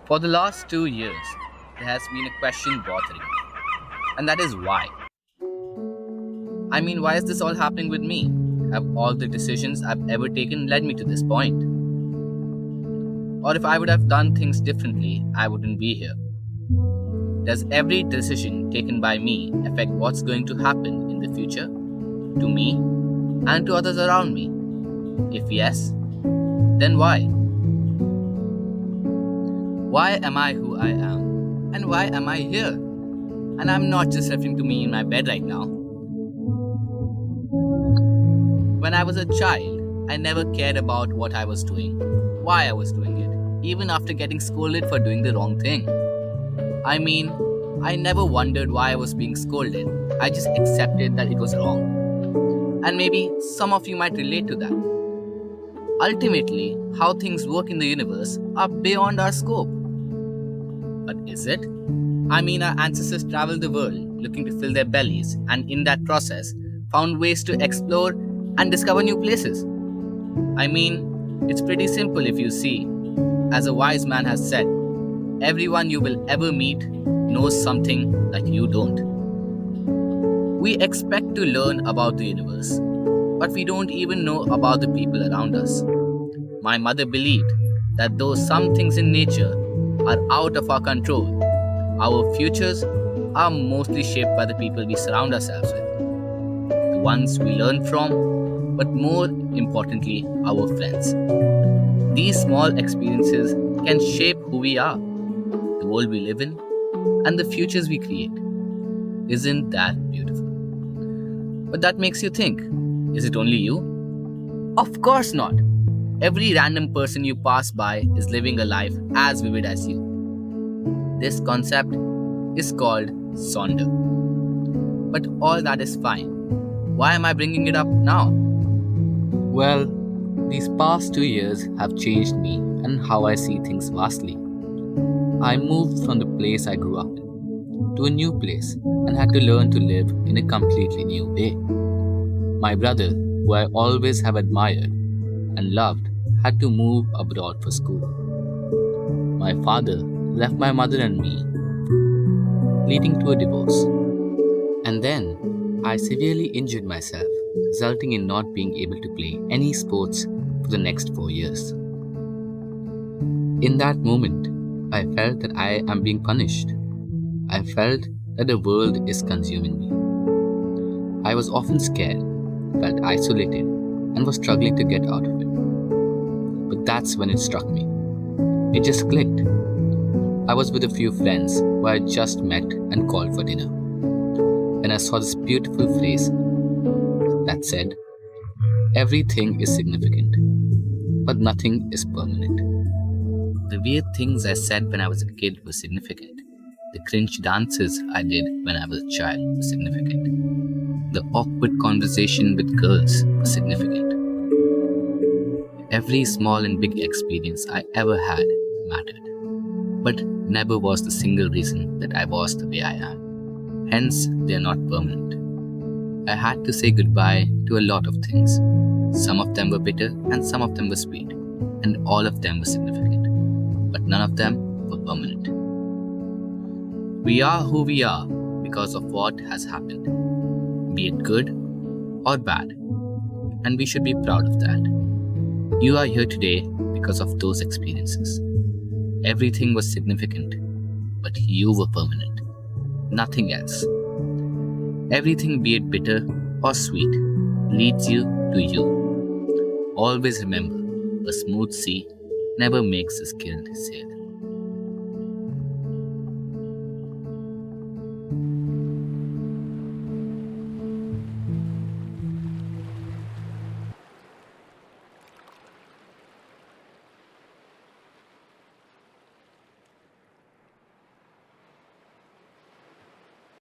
For the last 2 years, there has been a question bothering me, and that is why. I mean, why is this all happening with me? Have all the decisions I've ever taken led me to this point? Or if I would have done things differently, I wouldn't be here. Does every decision taken by me affect what's going to happen in the future? To me and to others around me? If yes, then why? Why am I who I am? And why am I here? And I'm not just referring to me in my bed right now. When I was a child, I never cared about what I was doing, why I was doing it, even after getting scolded for doing the wrong thing. I mean, I never wondered why I was being scolded. I just accepted that it was wrong. And maybe some of you might relate to that. Ultimately, how things work in the universe are beyond our scope. But is it? I mean, our ancestors traveled the world looking to fill their bellies, and in that process, found ways to explore and discover new places. I mean, it's pretty simple if you see. As a wise man has said, everyone you will ever meet knows something that you don't. We expect to learn about the universe, but we don't even know about the people around us. My mother believed that though some things in nature are out of our control, our futures are mostly shaped by the people we surround ourselves with, the ones we learn from, but more importantly, our friends. These small experiences can shape who we are, the world we live in, and the futures we create. Isn't that beautiful? But that makes you think, is it only you? Of course not. Every random person you pass by is living a life as vivid as you. This concept is called Sonder. But all that is fine. Why am I bringing it up now? Well, these past 2 years have changed me and how I see things vastly. I moved from the place I grew up in to a new place and had to learn to live in a completely new way. My brother, who I always have admired and loved, had to move abroad for school. My father left my mother and me, leading to a divorce. And then I severely injured myself, resulting in not being able to play any sports for the next 4 years. In that moment, I felt that I am being punished. I felt that the world is consuming me. I was often scared, felt isolated, and was struggling to get out of it. But that's when it struck me. It just clicked. I was with a few friends who I had just met and called for dinner. And I saw this beautiful phrase that said, "Everything is significant, but nothing is permanent." The weird things I said when I was a kid were significant. The cringe dances I did when I was a child were significant. The awkward conversation with girls was significant. Every small and big experience I ever had mattered, but never was the single reason that I was the way I am. Hence, they are not permanent. I had to say goodbye to a lot of things. Some of them were bitter and some of them were sweet, and all of them were significant, but none of them were permanent. We are who we are because of what has happened, be it good or bad, and we should be proud of that. You are here today because of those experiences. Everything was significant, but you were permanent. Nothing else. Everything, be it bitter or sweet, leads you to you. Always remember, a smooth sea never makes a skilled sailor.